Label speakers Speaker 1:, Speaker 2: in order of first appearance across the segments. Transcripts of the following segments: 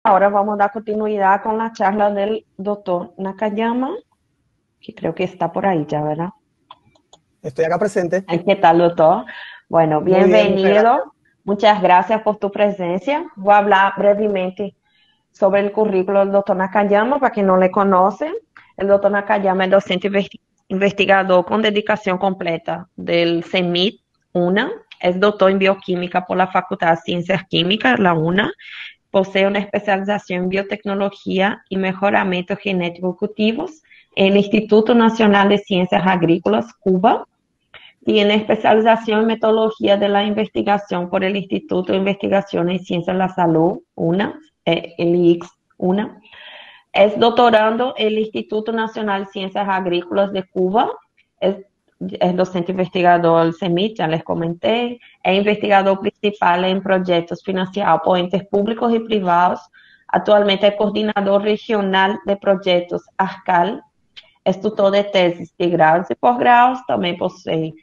Speaker 1: Ahora vamos a dar continuidad con la charla del doctor Nakayama, que creo que está por ahí ya, ¿verdad?
Speaker 2: Estoy acá presente.
Speaker 1: ¿Qué tal, doctor? Bueno,
Speaker 2: Muy bien, muchas gracias.
Speaker 1: bienvenido. Muchas gracias por tu presencia. Voy a hablar brevemente sobre el currículo del doctor Nakayama, para quien no le conoce. El doctor Nakayama es docente investigador con dedicación completa del CEMIT, UNA. Es doctor en bioquímica por la Facultad de Ciencias Químicas, la UNA. Posee una especialización en biotecnología y mejoramiento genético cultivos en el Instituto Nacional de Ciencias Agrícolas, Cuba. Tiene especialización en metodología de la investigación por el Instituto de Investigación en Ciencias de la Salud, UNA, el IX, UNA. Es doctorando en el Instituto Nacional de Ciencias Agrícolas de Cuba. Es, es docente investigador del CEMIT, ya les comenté. Es investigador principal en proyectos financiados por entes públicos y privados. Actualmente es coordinador regional de proyectos ASCAL. Es tutor de tesis de grados y posgrados. También posee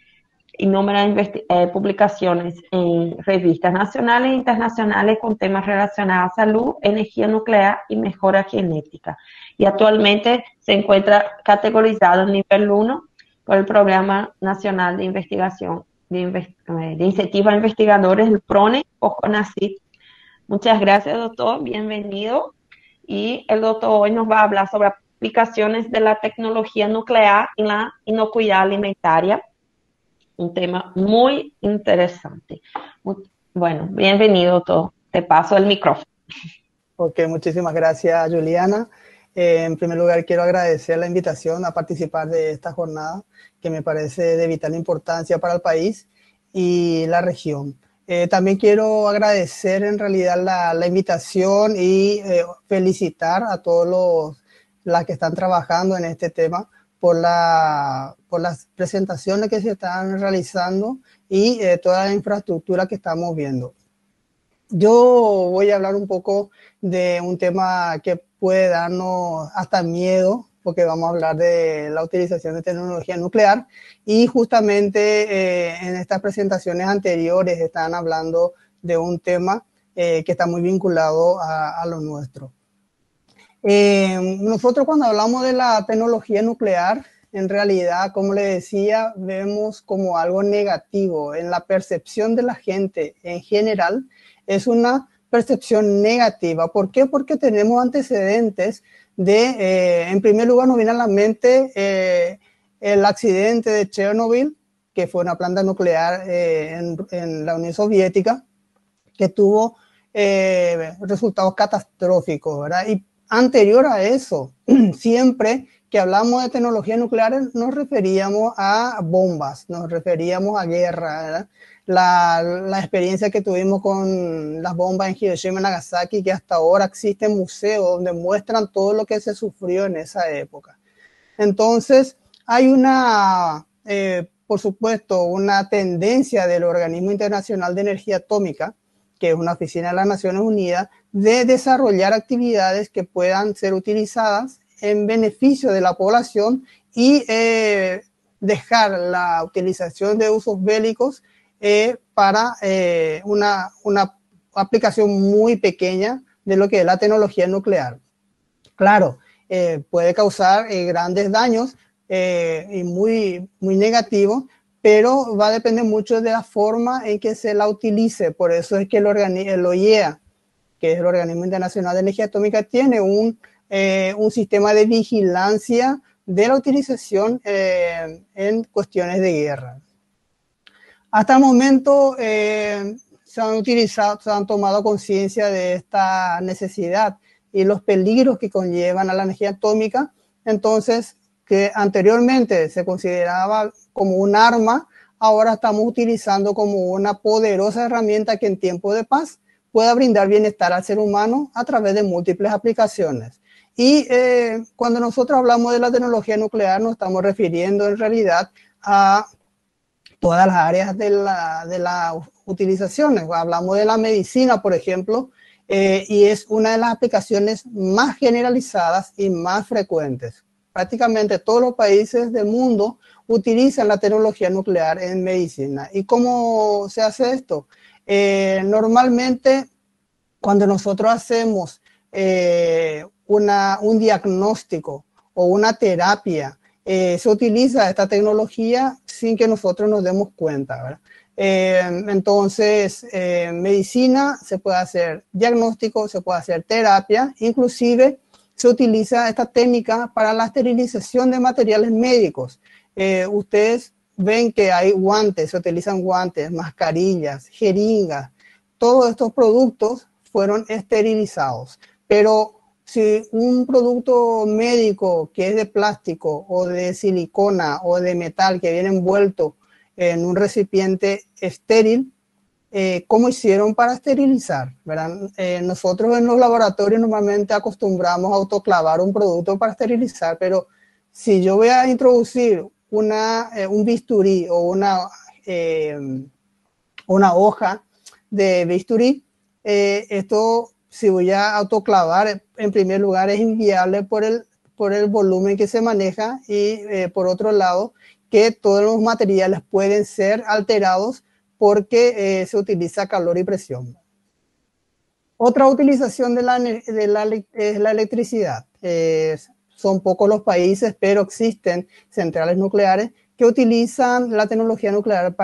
Speaker 1: inúmeras publicaciones en revistas nacionales e internacionales con temas relacionados a salud, energía nuclear y mejora genética. Y actualmente se encuentra categorizado en nivel 1 por el Programa Nacional de Investigación de Incentivo a Investigadores, el PRONE o CONACYT. Muchas gracias, doctor. Bienvenido. Y el doctor hoy nos va a hablar sobre aplicaciones de la tecnología nuclear en la inocuidad alimentaria, un tema muy interesante. Bueno, bienvenido todo. Te paso el micrófono.
Speaker 2: Ok, muchísimas gracias, Juliana. En primer lugar, quiero agradecer la invitación a participar de esta jornada, que me parece de vital importancia para el país y la región. También quiero agradecer en realidad la invitación y felicitar a todos las que están trabajando en este tema por las presentaciones que se están realizando y toda la infraestructura que estamos viendo. Yo voy a hablar un poco de un tema que puede darnos hasta miedo, porque vamos a hablar de la utilización de tecnología nuclear, y justamente en estas presentaciones anteriores están hablando de un tema que está muy vinculado a lo nuestro. Nosotros cuando hablamos de la tecnología nuclear, en realidad, como le decía, vemos como algo negativo en la percepción de la gente en general. Es una percepción negativa. ¿Por qué? Porque tenemos antecedentes de, en primer lugar, nos viene a la mente el accidente de Chernobyl, que fue una planta nuclear en la Unión Soviética, que tuvo resultados catastróficos, ¿verdad? Y anterior a eso, siempre que hablamos de tecnología nuclear nos referíamos a bombas, nos referíamos a guerra, ¿verdad? La experiencia que tuvimos con las bombas en Hiroshima y Nagasaki, que hasta ahora existen museos donde muestran todo lo que se sufrió en esa época. Entonces, hay por supuesto, una tendencia del Organismo Internacional de Energía Atómica, que es una oficina de las Naciones Unidas, de desarrollar actividades que puedan ser utilizadas en beneficio de la población y dejar la utilización de usos bélicos para una aplicación muy pequeña de lo que es la tecnología nuclear. Claro, puede causar grandes daños y muy negativos, pero va a depender mucho de la forma en que se la utilice. Por eso es que el OIEA, que es el Organismo Internacional de Energía Atómica, tiene un sistema de vigilancia de la utilización en cuestiones de guerra. Hasta el momento se han tomado conciencia de esta necesidad y los peligros que conllevan a la energía atómica. Entonces, que anteriormente se consideraba como un arma, ahora estamos utilizando como una poderosa herramienta que en tiempo de paz pueda brindar bienestar al ser humano a través de múltiples aplicaciones. Y cuando nosotros hablamos de la tecnología nuclear, nos estamos refiriendo en realidad a todas las áreas de la utilizaciones. Hablamos de la medicina, por ejemplo, y es una de las aplicaciones más generalizadas y más frecuentes. Prácticamente todos los países del mundo utilizan la tecnología nuclear en medicina. ¿Y cómo se hace esto? Normalmente, cuando nosotros hacemos un diagnóstico o una terapia. Se utiliza esta tecnología sin que nosotros nos demos cuenta, ¿verdad? Entonces, medicina, se puede hacer diagnóstico, se puede hacer terapia, inclusive se utiliza esta técnica para la esterilización de materiales médicos. Ustedes ven que hay guantes, se utilizan guantes, mascarillas, jeringas, todos estos productos fueron esterilizados, pero si un producto médico que es de plástico o de silicona o de metal que viene envuelto en un recipiente estéril, ¿cómo hicieron para esterilizar? ¿Verdad? Nosotros en los laboratorios normalmente acostumbramos a autoclavar un producto para esterilizar, pero si yo voy a introducir un bisturí o una hoja de bisturí, esto, si voy a autoclavar, en primer lugar es inviable por el volumen que se maneja y por otro lado, que todos los materiales pueden ser alterados porque se utiliza calor y presión. Otra utilización es la electricidad. Son pocos los países, pero existen centrales nucleares que utilizan la tecnología nuclear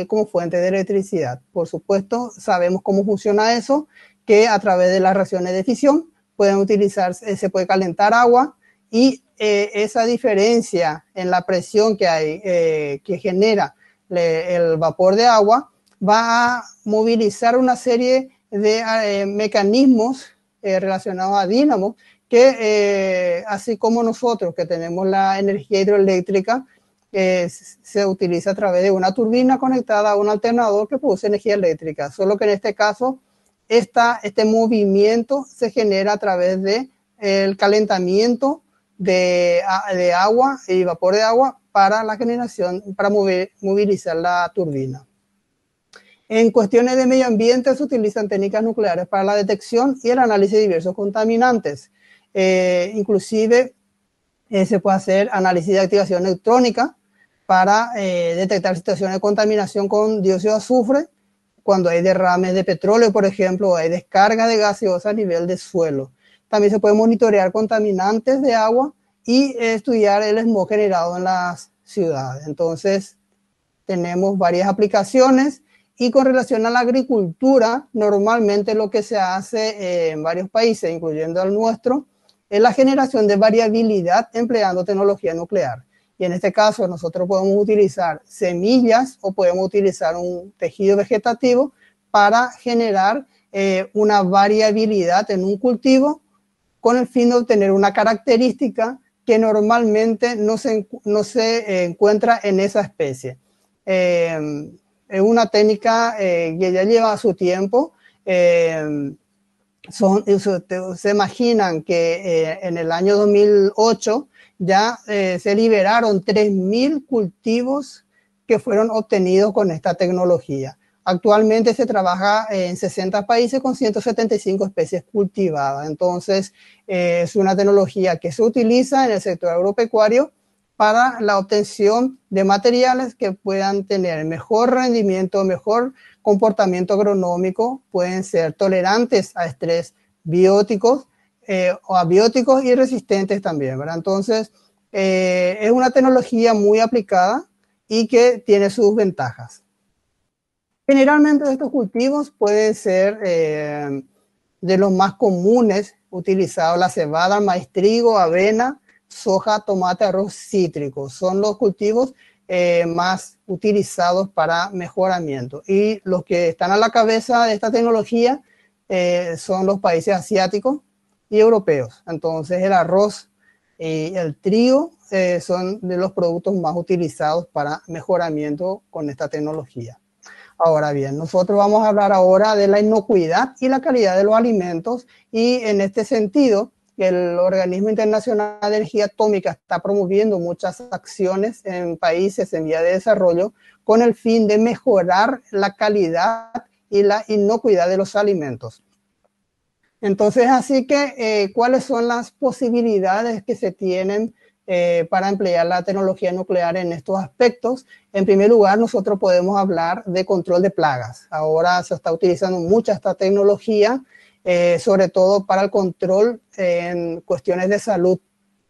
Speaker 2: como fuente de electricidad. Por supuesto, sabemos cómo funciona eso, que a través de las reacciones de fisión se puede calentar agua y esa diferencia en la presión que hay, que genera el vapor de agua, va a movilizar una serie de mecanismos relacionados a dínamos que así como nosotros que tenemos la energía hidroeléctrica, se utiliza a través de una turbina conectada a un alternador que produce energía eléctrica, solo que en este caso este movimiento se genera a través del calentamiento de agua y vapor de agua para la generación, para movilizar la turbina. En cuestiones de medio ambiente se utilizan técnicas nucleares para la detección y el análisis de diversos contaminantes. Inclusive se puede hacer análisis de activación neutrónica para detectar situaciones de contaminación con dióxido de azufre cuando hay derrames de petróleo, por ejemplo, o hay descarga de gaseosa a nivel de suelo. También se puede monitorear contaminantes de agua y estudiar el smog generado en las ciudades. Entonces, tenemos varias aplicaciones y con relación a la agricultura, normalmente lo que se hace en varios países, incluyendo el nuestro, es la generación de variabilidad empleando tecnología nuclear. Y en este caso nosotros podemos utilizar semillas o podemos utilizar un tejido vegetativo para generar una variabilidad en un cultivo con el fin de obtener una característica que normalmente no se encuentra en esa especie. Es una técnica que ya lleva su tiempo. Se imaginan que en el año 2008 ya se liberaron 3.000 cultivos que fueron obtenidos con esta tecnología. Actualmente se trabaja en 60 países con 175 especies cultivadas. Entonces, es una tecnología que se utiliza en el sector agropecuario para la obtención de materiales que puedan tener mejor rendimiento, mejor comportamiento agronómico, pueden ser tolerantes a estrés bióticos o abióticos y resistentes también, ¿verdad? Entonces, es una tecnología muy aplicada y que tiene sus ventajas. Generalmente estos cultivos pueden ser de los más comunes utilizados, la cebada, maíz, trigo, avena, soja, tomate, arroz cítrico. Son los cultivos más utilizados para mejoramiento. Y los que están a la cabeza de esta tecnología son los países asiáticos y europeos. Entonces el arroz y el trigo son de los productos más utilizados para mejoramiento con esta tecnología. Ahora bien, nosotros vamos a hablar ahora de la inocuidad y la calidad de los alimentos y en este sentido, el Organismo Internacional de Energía Atómica está promoviendo muchas acciones en países en vía de desarrollo con el fin de mejorar la calidad y la inocuidad de los alimentos. Entonces, así que, ¿cuáles son las posibilidades que se tienen para emplear la tecnología nuclear en estos aspectos? En primer lugar, nosotros podemos hablar de control de plagas. Ahora se está utilizando mucha esta tecnología sobre todo para el control en cuestiones de salud.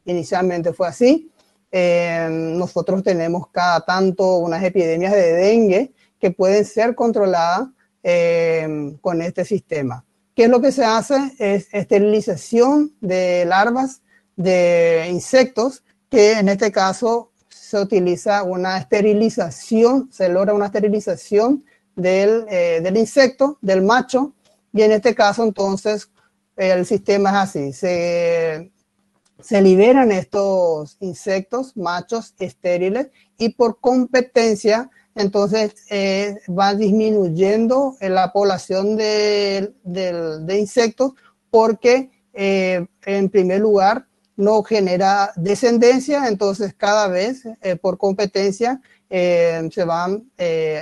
Speaker 2: Inicialmente fue así. Nosotros tenemos cada tanto unas epidemias de dengue que pueden ser controladas con este sistema. ¿Qué es lo que se hace? Es esterilización de larvas de insectos, que en este caso se utiliza una esterilización, se logra una esterilización del insecto, del macho, y en este caso entonces el sistema es así, se liberan estos insectos machos estériles y por competencia entonces va disminuyendo la población de insectos porque en primer lugar no genera descendencia, entonces cada vez por competencia se van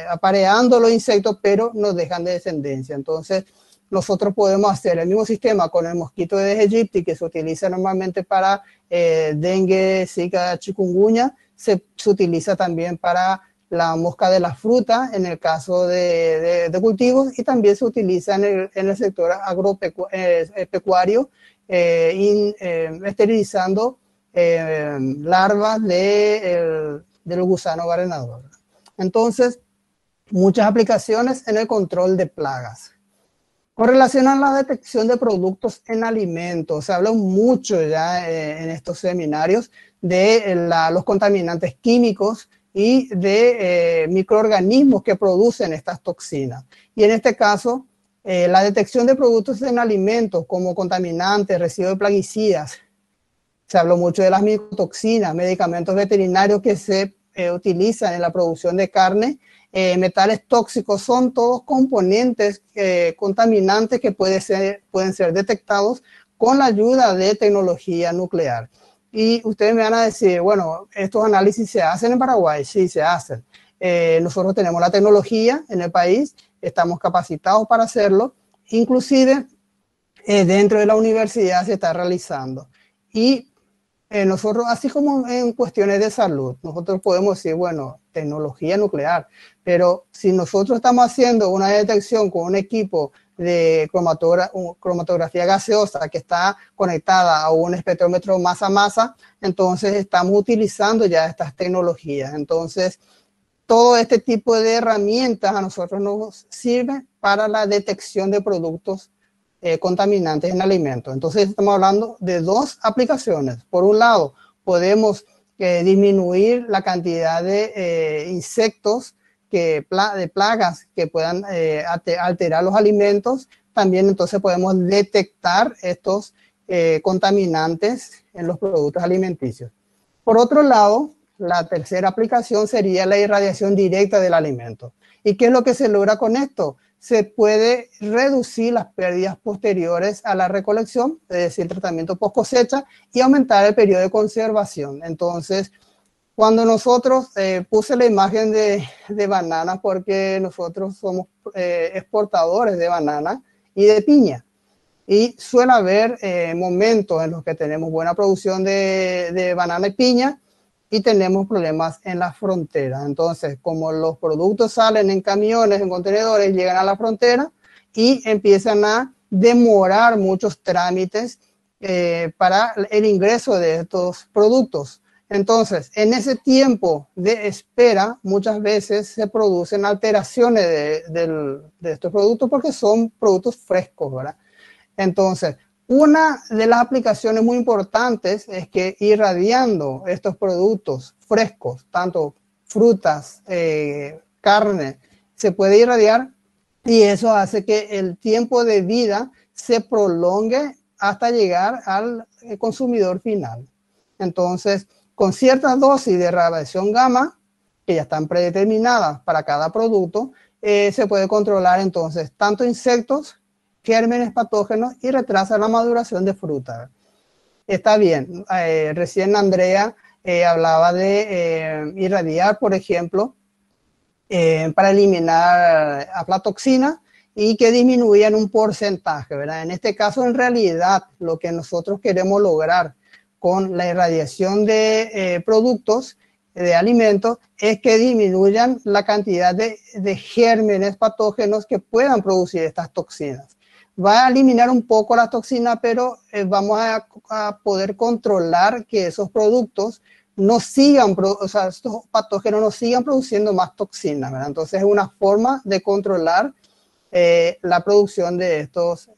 Speaker 2: apareando los insectos, pero no dejan de descendencia. Entonces nosotros podemos hacer el mismo sistema con el mosquito de Aedes aegypti, que se utiliza normalmente para dengue, zika, chikungunya, se utiliza también para la mosca de la fruta en el caso de cultivos, y también se utiliza en el sector agropecuario esterilizando larvas del gusano barrenador. Entonces, muchas aplicaciones en el control de plagas. Con relación a la detección de productos en alimentos, se habla mucho ya en estos seminarios de los contaminantes químicos y de microorganismos que producen estas toxinas. Y en este caso, la detección de productos en alimentos como contaminantes, residuos de plaguicidas, se habló mucho de las micotoxinas, medicamentos veterinarios que se utilizan en la producción de carne, metales tóxicos, son todos componentes contaminantes que pueden ser detectados con la ayuda de tecnología nuclear. Y ustedes me van a decir, bueno, ¿estos análisis se hacen en Paraguay? Sí, se hacen. Nosotros tenemos la tecnología en el país, estamos capacitados para hacerlo, inclusive dentro de la universidad se está realizando. Y nosotros, así como en cuestiones de salud, nosotros podemos decir, bueno, tecnología nuclear, pero si nosotros estamos haciendo una detección con un equipo de cromatografía gaseosa que está conectada a un espectrómetro masa a masa, entonces estamos utilizando ya estas tecnologías. Entonces, todo este tipo de herramientas a nosotros nos sirven para la detección de productos contaminantes en alimentos. Entonces estamos hablando de dos aplicaciones. Por un lado, podemos disminuir la cantidad de insectos, de plagas que puedan alterar los alimentos. También entonces podemos detectar estos contaminantes en los productos alimenticios. Por otro lado, la tercera aplicación sería la irradiación directa del alimento. ¿Y qué es lo que se logra con esto? Se puede reducir las pérdidas posteriores a la recolección, es decir, el tratamiento post cosecha, y aumentar el periodo de conservación. Entonces, cuando nosotros, puse la imagen de banana porque nosotros somos exportadores de banana y de piña. Y suele haber momentos en los que tenemos buena producción de banana y piña, y tenemos problemas en la frontera. Entonces, como los productos salen en camiones, en contenedores, llegan a la frontera y empiezan a demorar muchos trámites para el ingreso de estos productos. Entonces, en ese tiempo de espera, muchas veces se producen alteraciones de estos productos porque son productos frescos, ¿verdad? Entonces, una de las aplicaciones muy importantes es que irradiando estos productos frescos, tanto frutas, carne, se puede irradiar, y eso hace que el tiempo de vida se prolongue hasta llegar al consumidor final. Entonces, con ciertas dosis de radiación gamma, que ya están predeterminadas para cada producto, se puede controlar entonces tanto insectos, gérmenes patógenos, y retrasa la maduración de fruta. Está bien. Recién Andrea hablaba de irradiar, por ejemplo, para eliminar aflatoxina y que disminuían un porcentaje, ¿verdad? En este caso, en realidad, lo que nosotros queremos lograr con la irradiación de productos, de alimentos, es que disminuyan la cantidad de gérmenes patógenos que puedan producir estas toxinas. va a eliminar un poco la toxina, pero vamos a poder controlar que esos productos no sigan, o sea, estos patógenos no sigan produciendo más toxinas, ¿verdad? Entonces es una forma de controlar la producción de estos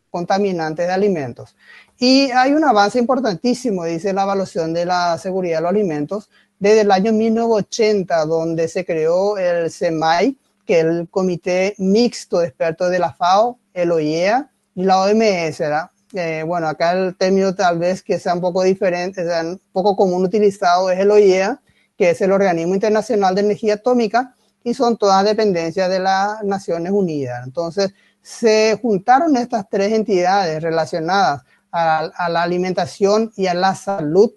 Speaker 2: contaminantes de alimentos. Y hay un avance importantísimo, dice la evaluación de la seguridad de los alimentos, desde el año 1980, donde se creó el CEMAI, que es el Comité Mixto de Expertos de la FAO, el OIEA y la OMS, ¿verdad? Bueno, acá el término tal vez que sea un poco diferente, sea un poco común utilizado, es el OIEA, que es el Organismo Internacional de Energía Atómica, y son todas dependencias de las Naciones Unidas. Entonces, se juntaron estas tres entidades relacionadas a la alimentación y a la salud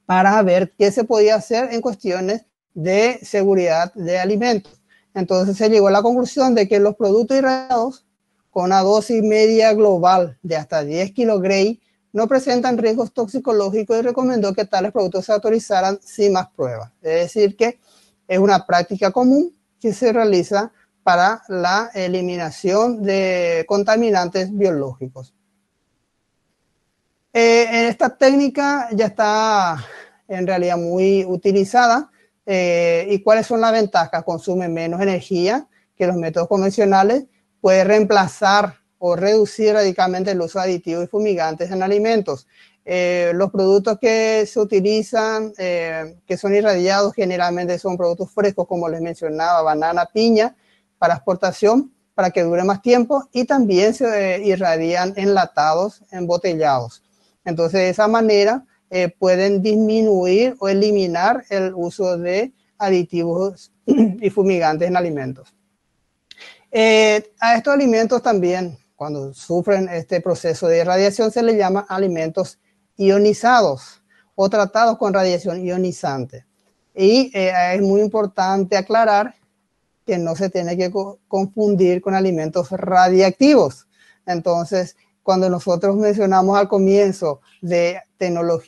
Speaker 2: para ver qué se podía hacer en cuestiones de seguridad de alimentos. Entonces se llegó a la conclusión de que los productos irradiados con una dosis media global de hasta 10 kg no presentan riesgos toxicológicos y recomendó que tales productos se autorizaran sin más pruebas. Es decir, que es una práctica común que se realiza para la eliminación de contaminantes biológicos. Esta técnica ya está en realidad muy utilizada. ¿Y cuáles son las ventajas? Consume menos energía que los métodos convencionales, puede reemplazar o reducir radicalmente el uso de aditivos y fumigantes en alimentos. Los productos que se utilizan, que son irradiados, generalmente son productos frescos, como les mencionaba, banana, piña, para exportación, para que dure más tiempo, y también se irradian enlatados, embotellados. Entonces, de esa manera pueden disminuir o eliminar el uso de aditivos y fumigantes en alimentos. A estos alimentos también, cuando sufren este proceso de irradiación, se les llama alimentos ionizados o tratados con radiación ionizante. Y es muy importante aclarar que no se tiene que confundir con alimentos radiactivos. Entonces, cuando nosotros mencionamos al comienzo de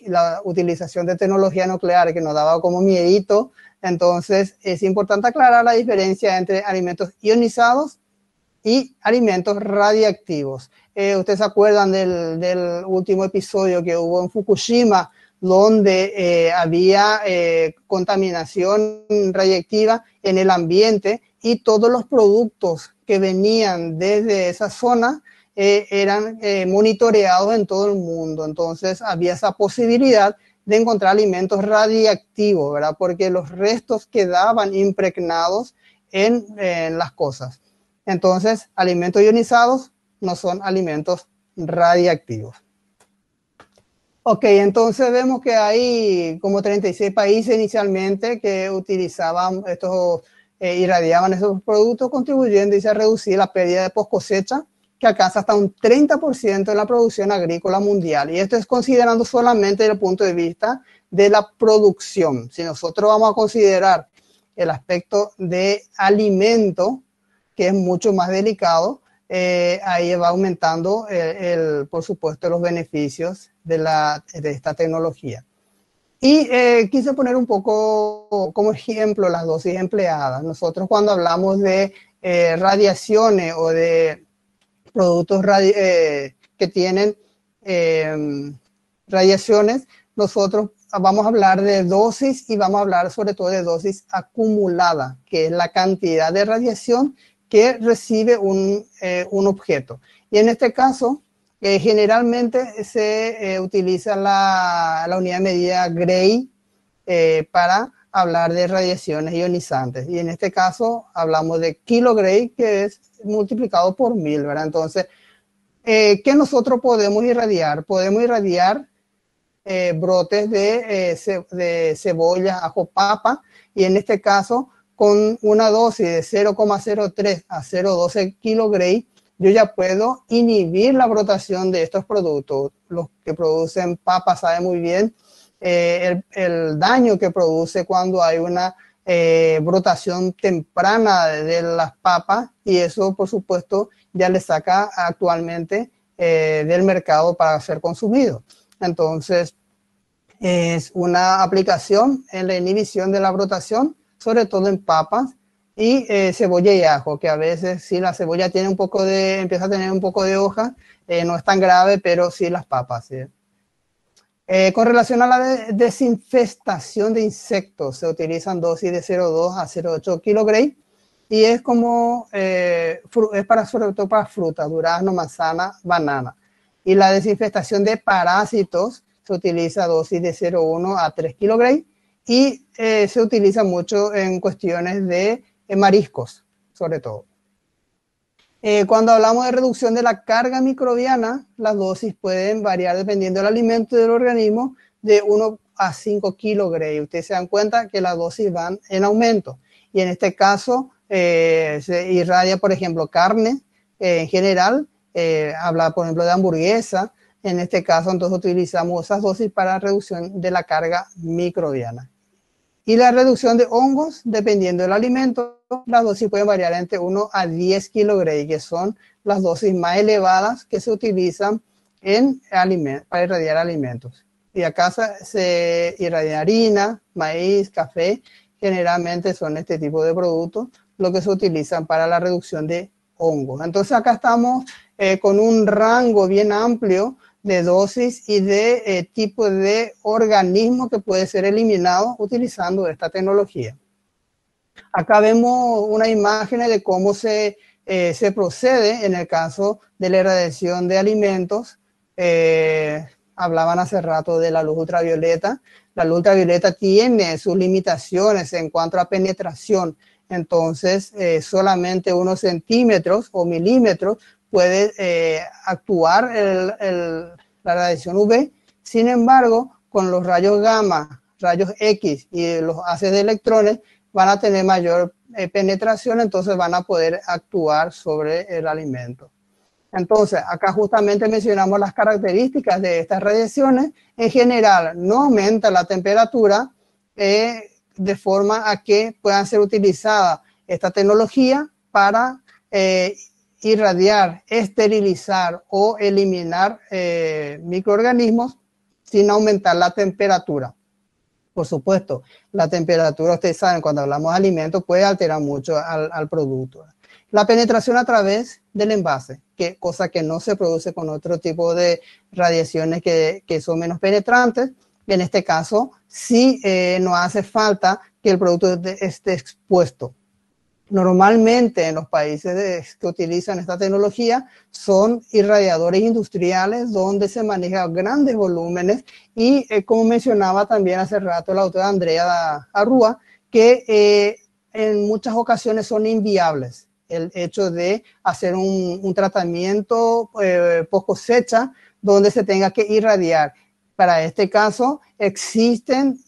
Speaker 2: la utilización de tecnología nuclear que nos daba como miedito, entonces es importante aclarar la diferencia entre alimentos ionizados y alimentos radiactivos. Ustedes se acuerdan del último episodio que hubo en Fukushima, donde había contaminación radiactiva en el ambiente y todos los productos que venían desde esa zona eran monitoreados en todo el mundo. Entonces había esa posibilidad de encontrar alimentos radiactivos, ¿verdad? Porque los restos quedaban impregnados en las cosas. Entonces, alimentos ionizados no son alimentos radiactivos. Ok, entonces vemos que hay como 36 países inicialmente que utilizaban estos, irradiaban esos productos, contribuyendo a reducir la pérdida de post cosecha, que alcanza hasta un 30% de la producción agrícola mundial. Y esto es considerando solamente desde el punto de vista de la producción. Si nosotros vamos a considerar el aspecto de alimento, que es mucho más delicado, ahí va aumentando, por supuesto, los beneficios de esta tecnología. Y quise poner un poco como ejemplo las dosis empleadas. Nosotros cuando hablamos de radiaciones o de productos que tienen radiaciones, nosotros vamos a hablar de dosis y vamos a hablar sobre todo de dosis acumulada, que es la cantidad de radiación que recibe un objeto. Y en este caso, generalmente se utiliza la unidad de medida Gray para hablar de radiaciones ionizantes. Y en este caso hablamos de kilogray, que es multiplicado por 1000, ¿verdad? Entonces, ¿qué nosotros podemos irradiar? Podemos irradiar brotes de cebolla, ajo, papa, y en este caso, con una dosis de 0,03 a 0,12 kilogray, yo ya puedo inhibir la brotación de estos productos. Los que producen papa saben muy bien el daño que produce cuando hay una brotación temprana de las papas, y eso, por supuesto, ya le saca actualmente del mercado para ser consumido. Entonces, es una aplicación en la inhibición de la brotación, sobre todo en papas, y cebolla y ajo, que a veces si la cebolla tiene un poco de, empieza a tener un poco de hoja, no es tan grave, pero sí las papas. ¿Sí? Con relación a la desinfestación de insectos, se utilizan dosis de 0,2 a 0,8 kilogray y es como, es para, sobre todo para frutas, durazno, manzana, banana. Y la desinfestación de parásitos se utiliza dosis de 0,1 a 3 kilogray y se utiliza mucho en cuestiones de mariscos, sobre todo. Cuando hablamos de reducción de la carga microbiana, las dosis pueden variar dependiendo del alimento y del organismo de 1 a 5 kilogray. Ustedes se dan cuenta que las dosis van en aumento. Y en este caso se irradia, por ejemplo, carne en general, habla, por ejemplo, de hamburguesa. En este caso, entonces utilizamos esas dosis para reducción de la carga microbiana. Y la reducción de hongos, dependiendo del alimento, las dosis pueden variar entre 1 a 10 kilogray, que son las dosis más elevadas que se utilizan en para irradiar alimentos. Y acá se irradia harina, maíz, café, generalmente son este tipo de productos lo que se utilizan para la reducción de hongos. Entonces acá estamos con un rango bien amplio de dosis y de tipo de organismo que puede ser eliminado utilizando esta tecnología. Acá vemos una imagen de cómo se procede en el caso de la irradiación de alimentos. Hablaban hace rato de la luz ultravioleta. La luz ultravioleta tiene sus limitaciones en cuanto a penetración. Entonces, solamente unos centímetros o milímetros puede actuar la radiación UV. Sin embargo, con los rayos gamma, rayos X y los haces de electrones van a tener mayor penetración, entonces van a poder actuar sobre el alimento. Entonces, acá justamente mencionamos las características de estas radiaciones. En general, no aumenta la temperatura de forma a que puedan ser utilizadas esta tecnología para irradiar, esterilizar o eliminar microorganismos sin aumentar la temperatura. Por supuesto, la temperatura, ustedes saben, cuando hablamos de alimentos, puede alterar mucho al producto. La penetración a través del envase, cosa que no se produce con otro tipo de radiaciones que son menos penetrantes. En este caso, sí no hace falta que el producto esté expuesto. Normalmente en los países que utilizan esta tecnología son irradiadores industriales donde se manejan grandes volúmenes y como mencionaba también hace rato la doctora Andrea Arrua, que en muchas ocasiones son inviables el hecho de hacer un tratamiento post cosecha donde se tenga que irradiar. Para este caso existen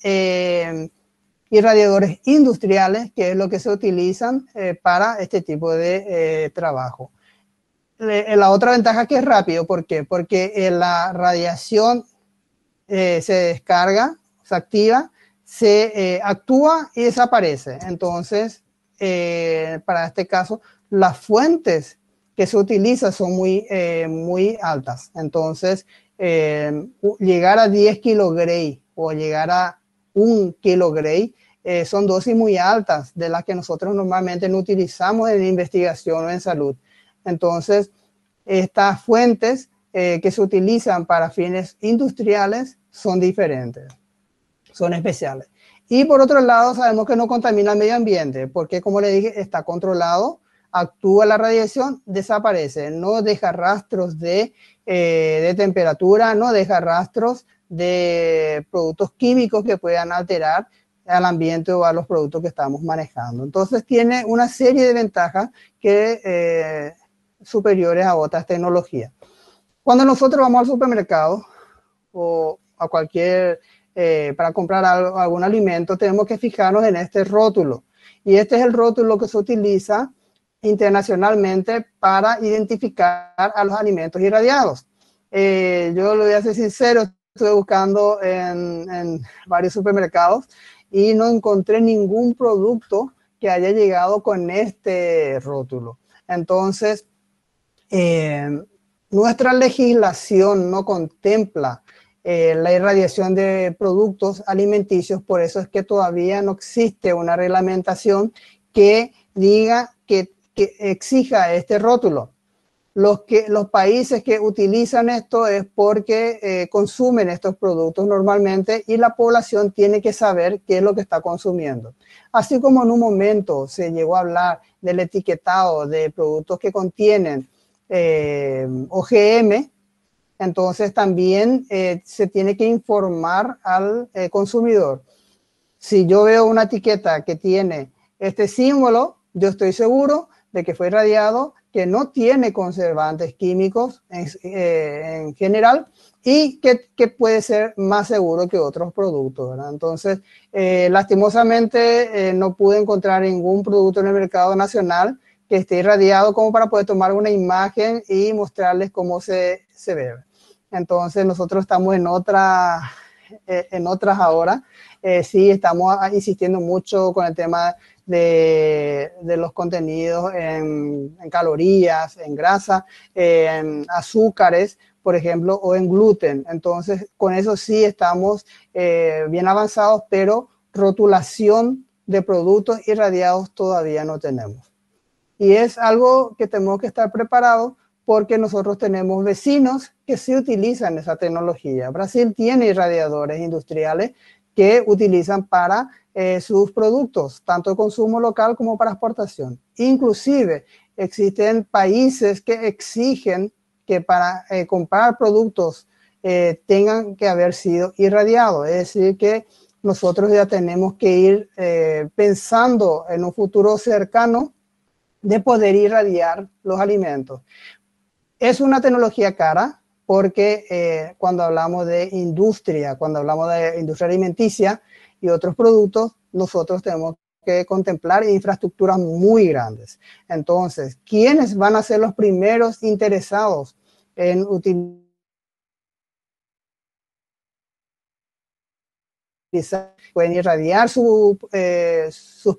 Speaker 2: irradiadores industriales, que es lo que se utilizan para este tipo de trabajo. La otra ventaja que es rápido, ¿por qué? Porque la radiación se descarga, se activa, se actúa y desaparece. Entonces, para este caso, las fuentes que se utilizan son muy altas. Entonces, llegar a 10 kilogray o llegar a 1 kilogray son dosis muy altas de las que nosotros normalmente no utilizamos en investigación o en salud. Entonces, estas fuentes que se utilizan para fines industriales son diferentes, son especiales. Y por otro lado, sabemos que no contamina el medio ambiente, porque como le dije, está controlado, actúa la radiación, desaparece, no deja rastros de temperatura, no deja rastros de productos químicos que puedan alterar al ambiente o a los productos que estamos manejando. Entonces tiene una serie de ventajas que superiores a otras tecnologías. Cuando nosotros vamos al supermercado o a cualquier, para comprar algún alimento, tenemos que fijarnos en este rótulo. Y este es el rótulo que se utiliza internacionalmente para identificar a los alimentos irradiados. Yo lo voy a ser sincero, estuve buscando en varios supermercados y no encontré ningún producto que haya llegado con este rótulo. Entonces, nuestra legislación no contempla la irradiación de productos alimenticios, por eso es que todavía no existe una reglamentación que diga que exija este rótulo. Los países que utilizan esto es porque consumen estos productos normalmente y la población tiene que saber qué es lo que está consumiendo. Así como en un momento se llegó a hablar del etiquetado de productos que contienen OGM, entonces también se tiene que informar al consumidor. Si yo veo una etiqueta que tiene este símbolo, yo estoy seguro de que fue irradiado, que no tiene conservantes químicos en general y que puede ser más seguro que otros productos, ¿verdad? Entonces, lastimosamente no pude encontrar ningún producto en el mercado nacional que esté irradiado como para poder tomar una imagen y mostrarles cómo se ve. Entonces, nosotros estamos en otras ahora. Sí, estamos insistiendo mucho con el tema de los contenidos en calorías, en grasa, en azúcares, por ejemplo, o en gluten. Entonces, con eso sí estamos bien avanzados, pero rotulación de productos irradiados todavía no tenemos. Y es algo que tenemos que estar preparados porque nosotros tenemos vecinos que sí utilizan esa tecnología. Brasil tiene irradiadores industriales que utilizan para sus productos, tanto de consumo local como para exportación. Inclusive existen países que exigen que para comprar productos tengan que haber sido irradiados. Es decir, que nosotros ya tenemos que ir pensando en un futuro cercano de poder irradiar los alimentos. Es una tecnología cara porque cuando hablamos de industria, cuando hablamos de industria alimenticia y otros productos, nosotros tenemos que contemplar infraestructuras muy grandes. Entonces, ¿quiénes van a ser los primeros interesados en utilizar? Pueden irradiar sus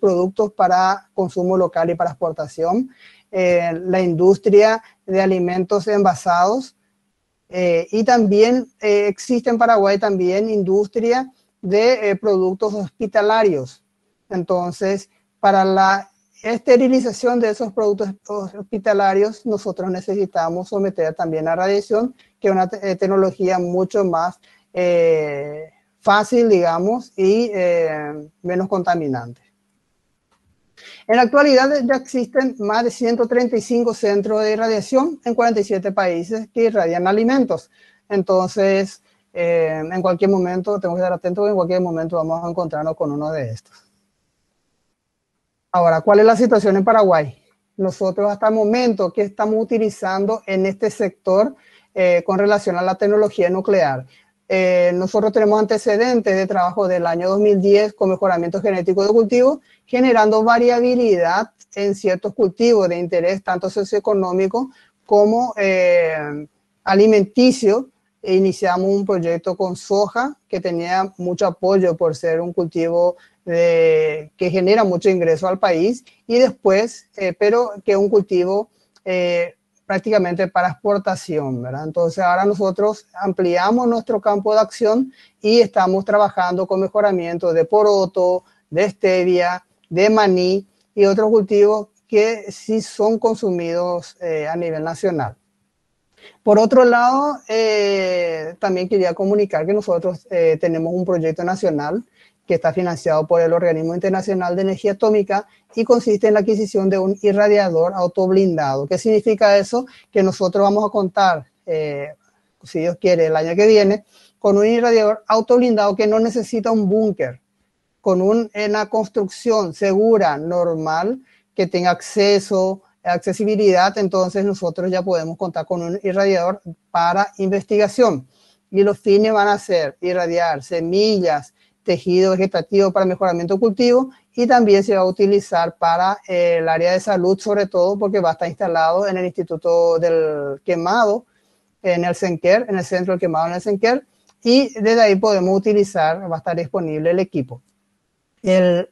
Speaker 2: productos para consumo local y para exportación. La industria de alimentos envasados y también existe en Paraguay también industria de productos hospitalarios. Entonces, para la esterilización de esos productos hospitalarios, nosotros necesitamos someter también a radiación, que es una tecnología mucho más fácil, digamos, y menos contaminante. En la actualidad ya existen más de 135 centros de irradiación en 47 países que irradian alimentos. Entonces, en cualquier momento, tenemos que estar atentos que en cualquier momento vamos a encontrarnos con uno de estos. Ahora, ¿cuál es la situación en Paraguay? Nosotros hasta el momento que estamos utilizando en este sector con relación a la tecnología nuclear. Nosotros tenemos antecedentes de trabajo del año 2010 con mejoramiento genético de cultivos, generando variabilidad en ciertos cultivos de interés tanto socioeconómico como alimenticio. Iniciamos un proyecto con soja que tenía mucho apoyo por ser un cultivo que genera mucho ingreso al país y después, pero que es un cultivo prácticamente para exportación, ¿verdad? Entonces ahora nosotros ampliamos nuestro campo de acción y estamos trabajando con mejoramiento de poroto, de stevia, de maní y otros cultivos que sí son consumidos a nivel nacional. Por otro lado, también quería comunicar que nosotros tenemos un proyecto nacional que está financiado por el Organismo Internacional de Energía Atómica y consiste en la adquisición de un irradiador autoblindado. ¿Qué significa eso? Que nosotros vamos a contar, si Dios quiere, el año que viene, con un irradiador autoblindado que no necesita un búnker, con una construcción segura, normal, que tenga accesibilidad. Entonces nosotros ya podemos contar con un irradiador para investigación. Y los fines van a ser irradiar semillas, tejido vegetativo para mejoramiento de cultivo y también se va a utilizar para el área de salud, sobre todo porque va a estar instalado en el Instituto del Quemado, en el Senquer, en el Centro del Quemado en el Senquer, y desde ahí podemos utilizar, va a estar disponible el equipo. El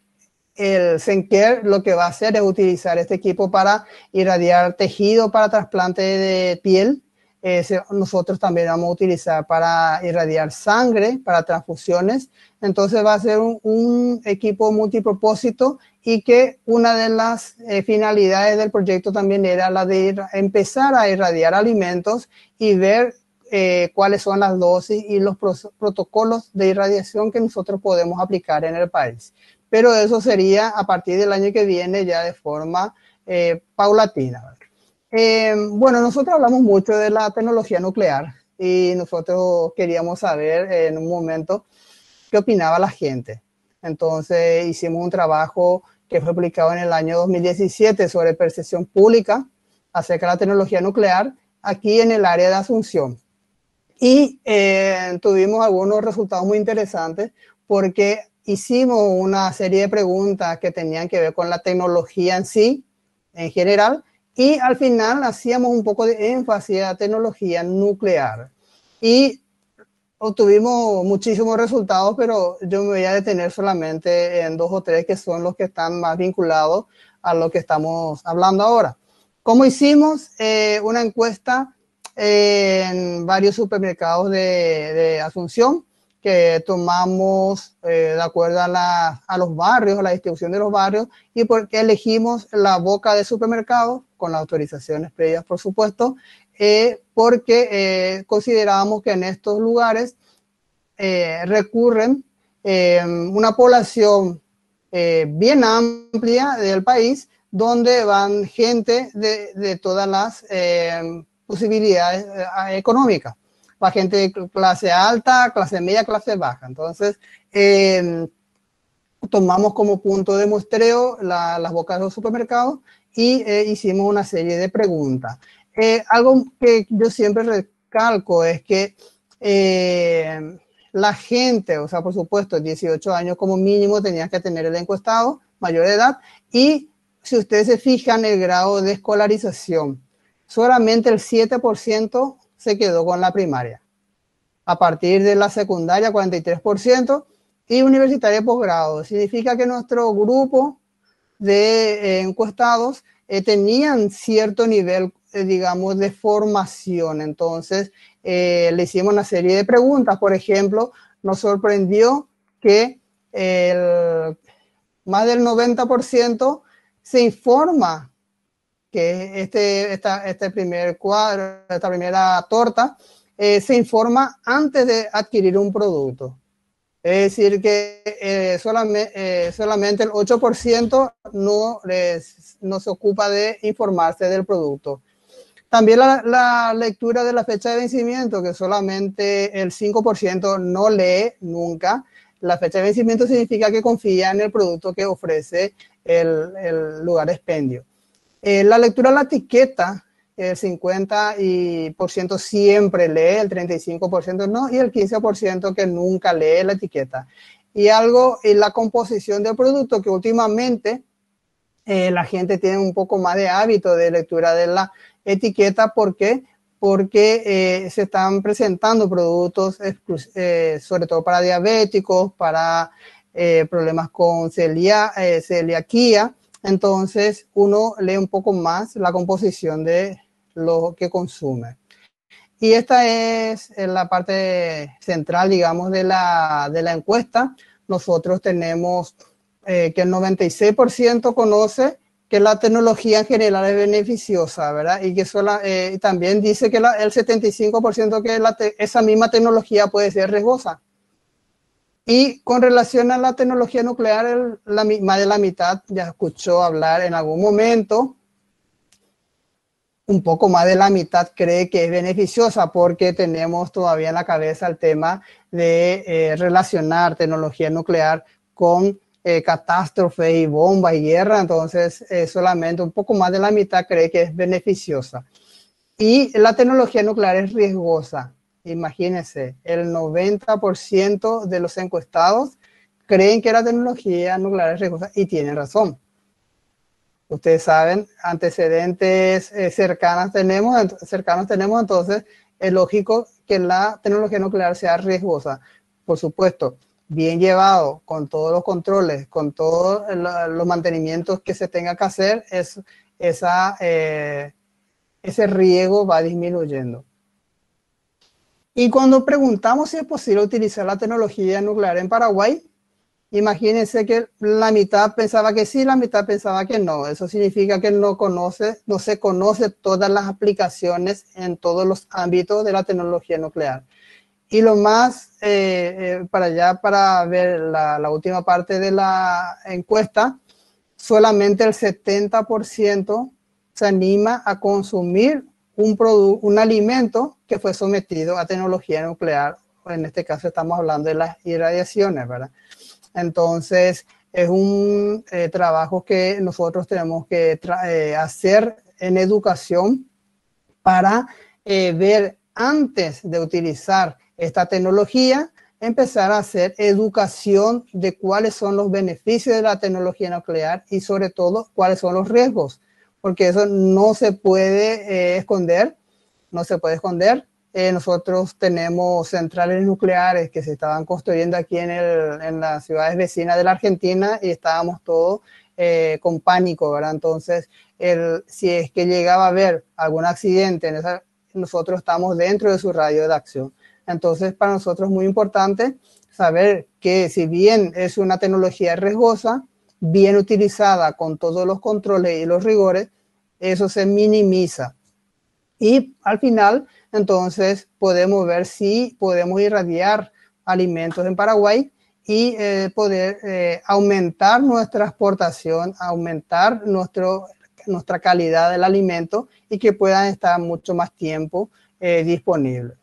Speaker 2: Senquer lo que va a hacer es utilizar este equipo para irradiar tejido para trasplante de piel, nosotros también vamos a utilizar para irradiar sangre, para transfusiones. Entonces va a ser un equipo multipropósito y que una de las finalidades del proyecto también era la de empezar a irradiar alimentos y ver cuáles son las dosis y los protocolos de irradiación que nosotros podemos aplicar en el país. Pero eso sería a partir del año que viene ya de forma paulatina. Bueno, nosotros hablamos mucho de la tecnología nuclear y nosotros queríamos saber en un momento qué opinaba la gente. Entonces hicimos un trabajo que fue publicado en el año 2017 sobre percepción pública acerca de la tecnología nuclear aquí en el área de Asunción. Y tuvimos algunos resultados muy interesantes porque hicimos una serie de preguntas que tenían que ver con la tecnología en sí, en general, y al final hacíamos un poco de énfasis a la tecnología nuclear. Y obtuvimos muchísimos resultados, pero yo me voy a detener solamente en 2 o 3 que son los que están más vinculados a lo que estamos hablando ahora. ¿Cómo hicimos? Una encuesta en varios supermercados de Asunción que tomamos de acuerdo a los barrios, a la distribución de los barrios, y porque elegimos la boca de supermercado con las autorizaciones previas, por supuesto, porque considerábamos que en estos lugares recurren una población bien amplia del país, donde van gente de todas las posibilidades económicas. Va gente de clase alta, clase media, clase baja. Entonces, tomamos como punto de muestreo las bocas de los supermercados y hicimos una serie de preguntas. Algo que yo siempre recalco es que la gente, o sea, por supuesto, 18 años como mínimo tenías que tener el encuestado, mayor de edad, y si ustedes se fijan el grado de escolarización, solamente el 7% se quedó con la primaria. A partir de la secundaria, 43%, y universitaria y posgrado. Significa que nuestro grupo de encuestados tenían cierto nivel, digamos, de formación. Entonces, le hicimos una serie de preguntas. Por ejemplo, nos sorprendió que más del 90% se informa que este primer cuadro, esta primera torta, se informa antes de adquirir un producto. Es decir, que solamente el 8% no se ocupa de informarse del producto. También la lectura de la fecha de vencimiento, que solamente el 5% no lee nunca. La fecha de vencimiento significa que confía en el producto que ofrece el lugar de expendio. La lectura de la etiqueta, el 50% siempre lee, el 35% no, y el 15% que nunca lee la etiqueta. Y la composición del producto, que últimamente la gente tiene un poco más de hábito de lectura de la etiqueta. ¿Por qué? Porque se están presentando productos sobre todo para diabéticos, para problemas con celiaquía. Entonces uno lee un poco más la composición de lo que consume. Y esta es la parte central, digamos, de la encuesta. Nosotros tenemos que el 96% conoce que la tecnología en general es beneficiosa, ¿verdad? Y que también dice que el 75% que esa misma tecnología puede ser riesgosa. Y con relación a la tecnología nuclear, más de la mitad ya escuchó hablar en algún momento. Un poco más de la mitad cree que es beneficiosa porque tenemos todavía en la cabeza el tema de relacionar tecnología nuclear con catástrofes y bombas y guerra. Entonces, solamente un poco más de la mitad cree que es beneficiosa. Y la tecnología nuclear es riesgosa. Imagínense, el 90% de los encuestados creen que la tecnología nuclear es riesgosa y tienen razón. Ustedes saben, antecedentes cercanos tenemos, entonces es lógico que la tecnología nuclear sea riesgosa. Por supuesto, bien llevado, con todos los controles, con todos los mantenimientos que se tenga que hacer, ese riesgo va disminuyendo. Y cuando preguntamos si es posible utilizar la tecnología nuclear en Paraguay, imagínense que la mitad pensaba que sí, la mitad pensaba que no. Eso significa que no se conoce todas las aplicaciones en todos los ámbitos de la tecnología nuclear. Y lo más, para ver la última parte de la encuesta, solamente el 70% se anima a consumir un alimento que fue sometido a tecnología nuclear. En este caso estamos hablando de las irradiaciones, ¿verdad? Entonces, es un trabajo que nosotros tenemos que hacer en educación para ver antes de utilizar esta tecnología, empezar a hacer educación de cuáles son los beneficios de la tecnología nuclear y sobre todo cuáles son los riesgos, porque eso no se puede esconder, no se puede esconder. Nosotros tenemos centrales nucleares que se estaban construyendo aquí en las ciudades vecinas de la Argentina y estábamos todos con pánico, ¿verdad? Entonces, si es que llegaba a haber algún accidente, nosotros estamos dentro de su radio de acción. Entonces, para nosotros es muy importante saber que si bien es una tecnología riesgosa, bien utilizada con todos los controles y los rigores, eso se minimiza. Y al final, entonces, podemos ver si podemos irradiar alimentos en Paraguay y poder aumentar nuestra exportación, aumentar nuestra calidad del alimento y que puedan estar mucho más tiempo disponibles.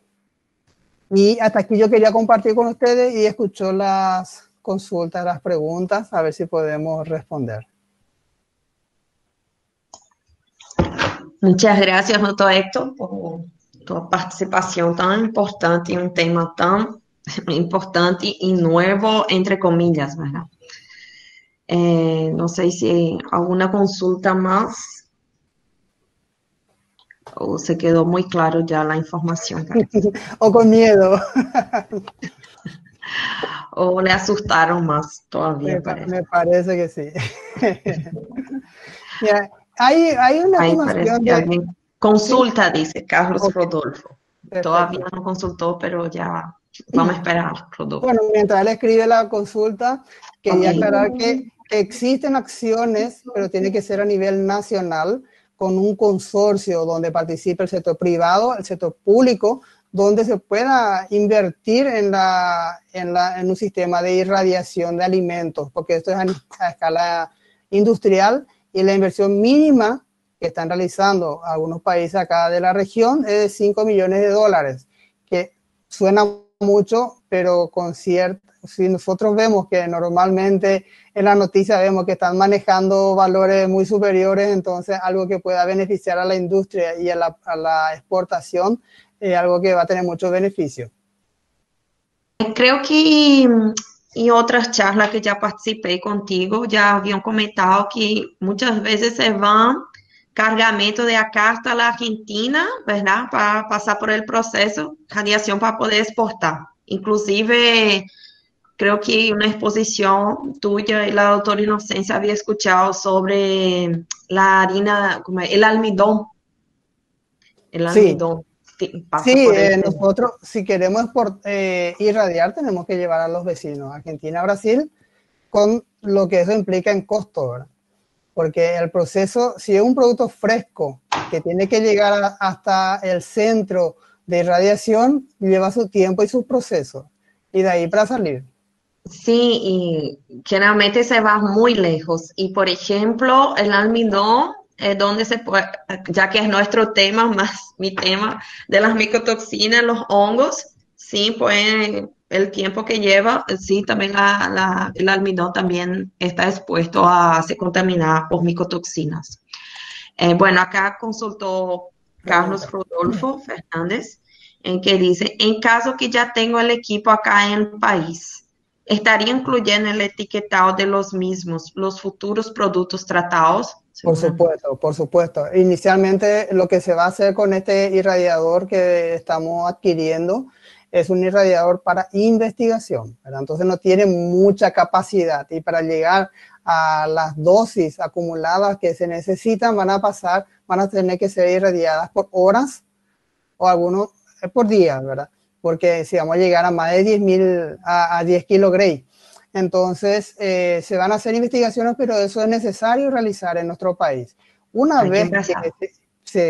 Speaker 2: Y hasta aquí yo quería compartir con ustedes y escucho las consultas, las preguntas, a ver si podemos responder.
Speaker 1: Muchas gracias, Dr. Héctor, por tu participación tan importante en un tema tan importante y nuevo, entre comillas, ¿verdad? No sé si alguna consulta más o se quedó muy claro ya la información.
Speaker 2: O con miedo.
Speaker 1: O le asustaron más todavía.
Speaker 2: Me parece que sí. Yeah. Hay una estimación de...
Speaker 1: Consulta, dice Carlos
Speaker 2: Okay.
Speaker 1: Rodolfo.
Speaker 2: Perfecto.
Speaker 1: Todavía no consultó, pero ya vamos a esperar, Rodolfo.
Speaker 2: Bueno, mientras él escribe la consulta, quería aclarar que existen acciones, pero tiene que ser a nivel nacional, con un consorcio donde participe el sector privado, el sector público, donde se pueda invertir en un sistema de irradiación de alimentos, porque esto es a escala industrial y la inversión mínima que están realizando algunos países acá de la región es de $5 millones, que suena mucho, pero si nosotros vemos que normalmente en la noticia vemos que están manejando valores muy superiores, entonces algo que pueda beneficiar a la industria y a la exportación es algo que va a tener muchos beneficios.
Speaker 1: Creo que en otras charlas que ya participé contigo, ya habían comentado que muchas veces se van cargamento de acá hasta la Argentina, ¿verdad? Para pasar por el proceso, radiación para poder exportar. Inclusive, creo que una exposición tuya y la doctora Inocencia había escuchado sobre la harina, como el almidón. El almidón.
Speaker 2: Sí, nosotros si queremos irradiar tenemos que llevar a los vecinos, Argentina, Brasil, con lo que eso implica en costo, ¿verdad? Porque el proceso, si es un producto fresco que tiene que llegar hasta el centro de irradiación, lleva su tiempo y sus procesos. Y de ahí para salir.
Speaker 1: Sí, y generalmente se va muy lejos. Y por ejemplo, el almidón, donde se puede, ya que es nuestro tema, más mi tema de las micotoxinas, los hongos, sí, pues el tiempo que lleva, sí, también el almidón también está expuesto a se contaminar por micotoxinas. Bueno, acá consultó Carlos Rodolfo Fernández, en que dice, en caso que ya tengo el equipo acá en el país, ¿estaría incluyendo el etiquetado de los mismos los futuros productos tratados?
Speaker 2: Por supuesto, por supuesto. Inicialmente lo que se va a hacer con este irradiador que estamos adquiriendo es un irradiador para investigación, ¿verdad? Entonces no tiene mucha capacidad y para llegar a las dosis acumuladas que se necesitan van a tener que ser irradiadas por horas o algunos por días, ¿verdad? porque si vamos a llegar a más de 10.000, a 10 kilos Gray. Entonces, se van a hacer investigaciones, pero eso es necesario realizar en nuestro país. Una vez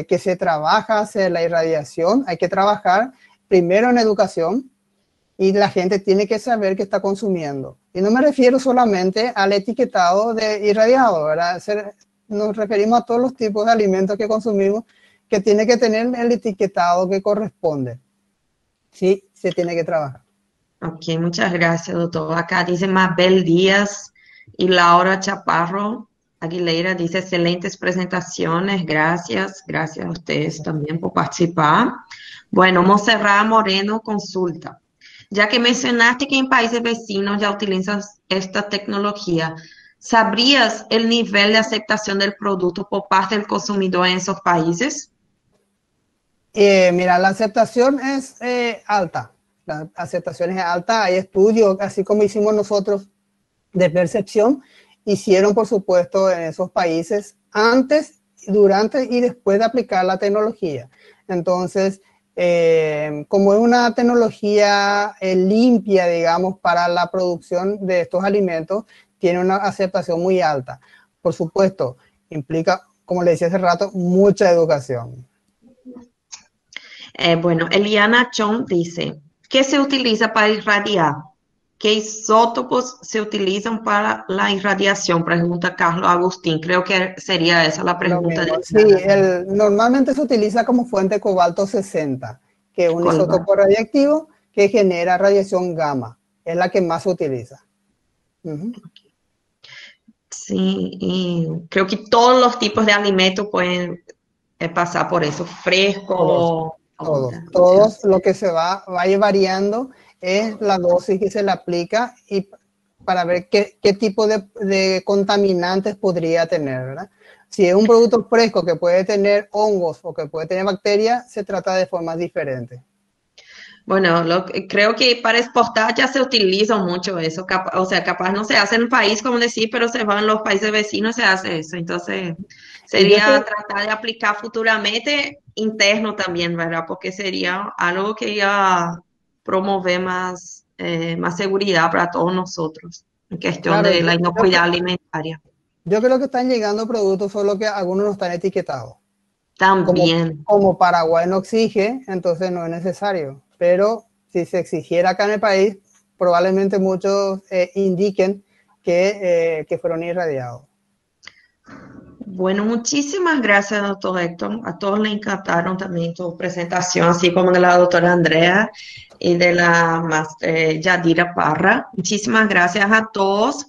Speaker 2: que se trabaja hacia la irradiación, hay que trabajar primero en educación y la gente tiene que saber qué está consumiendo. Y no me refiero solamente al etiquetado de irradiado, ¿verdad? Nos referimos a todos los tipos de alimentos que consumimos que tiene que tener el etiquetado que corresponde. Sí, se tiene que trabajar.
Speaker 1: Ok, muchas gracias, doctor. Acá dice Mabel Díaz y Laura Chaparro Aguilera, dice excelentes presentaciones, gracias a ustedes también por participar. Bueno, Monserrat Moreno consulta. Ya que mencionaste que en países vecinos ya utilizan esta tecnología, ¿sabrías el nivel de aceptación del producto por parte del consumidor en esos países?
Speaker 2: Mira, la aceptación es alta. La aceptación es alta. Hay estudios, así como hicimos nosotros, de percepción. Hicieron, por supuesto, en esos países antes, durante y después de aplicar la tecnología. Entonces, como es una tecnología limpia, digamos, para la producción de estos alimentos, tiene una aceptación muy alta. Por supuesto, implica, como le decía hace rato, mucha educación.
Speaker 1: Bueno, Eliana Chong dice, ¿qué se utiliza para irradiar? ¿Qué isótopos se utilizan para la irradiación? Pregunta Carlos Agustín. Creo que sería esa la pregunta.
Speaker 2: Sí, normalmente se utiliza como fuente cobalto 60, que es un isótopo radiactivo que genera radiación gamma. Es la que más se utiliza.
Speaker 1: Sí, y creo que todos los tipos de alimentos pueden pasar por eso, fresco.
Speaker 2: Todos, lo que se va a ir variando es la dosis que se le aplica y para ver qué tipo de contaminantes podría tener, ¿verdad? Si es un producto fresco que puede tener hongos o que puede tener bacterias, se trata de formas diferentes.
Speaker 1: Bueno, creo que para exportar ya se utiliza mucho eso, o sea, capaz no se hace en el país, como decir, pero se va en los países vecinos, se hace eso. Entonces, sería tratar de aplicar futuramente interno también, ¿verdad? Porque sería algo que iba a promover más seguridad para todos nosotros, en cuestión de la inocuidad alimentaria.
Speaker 2: Yo creo que están llegando productos, solo que algunos no están etiquetados.
Speaker 1: También.
Speaker 2: Como Paraguay no exige, entonces no es necesario. Pero si se exigiera acá en el país, probablemente muchos indiquen que fueron irradiados.
Speaker 1: Bueno, muchísimas gracias, doctor Héctor. A todos les encantaron también tu presentación, así como de la doctora Andrea y de la Yadira Parra. Muchísimas gracias a todos.